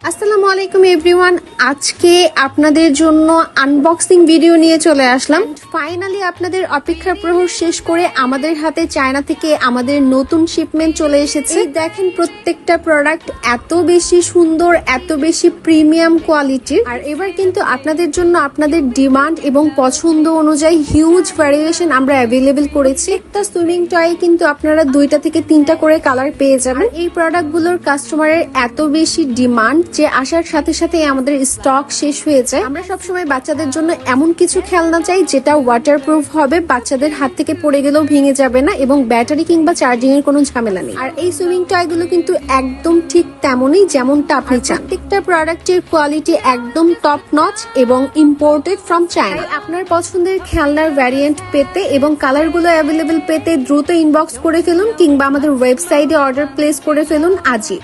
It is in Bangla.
আসসালামু আলাইকুম এভরিওয়ান। আজকে আপনাদের জন্য আনবক্সিং ভিডিও নিয়ে চলে আসলাম। ফাইনালি আপনাদের অপেক্ষার প্রহর শেষ করে আমাদের হাতে চায়না থেকে আমাদের নতুন শিপমেন্ট চলে এসেছে। দেখেন প্রত্যেকটা প্রোডাক্ট এত বেশি সুন্দর, এত বেশি প্রিমিয়াম কোয়ালিটির। আর এবার কিন্তু আপনাদের জন্য আপনাদের ডিমান্ড এবং পছন্দ অনুযায়ী হিউজ ভ্যারিয়েশন আমরা অ্যাভেলেবেল করেছি। একটা সুইমিং টয়ে কিন্তু আপনারা 2টা থেকে 3টা করে কালার পেয়ে যাবেন। এই প্রোডাক্টগুলোর কাস্টমারের এত বেশি ডিমান্ড যে আসার সাথে সাথে আমাদের স্টক শেষ হয়ে যায়। আমরা সবসময় বাচ্চাদের জন্য এমন কিছু খেলনা চাই যেটা ওয়াটারপ্রুফ হবে, বাচ্চাদের হাত থেকে পড়ে গেলেও ভেঙে যাবে না এবং ব্যাটারি কিংবা চার্জিং এর কোনো ঝামেলা নেই। আর এই সুইমিং টয় গুলো কিন্তু একদম ঠিক তেমনই যেমনটা আপনি চান। প্রত্যেকটা প্রোডাক্টের কোয়ালিটি একদম টপ নচ এবং ইম্পোর্টেড ফ্রম চায়না। আপনার পছন্দের খেলনার ভ্যারিয়েন্ট পেতে এবং কালার গুলো অ্যাভেলেবেল পেতে দ্রুত ইনবক্স করে ফেলুন কিংবা আমাদের ওয়েবসাইটে অর্ডার প্লেস করে ফেলুন আজই।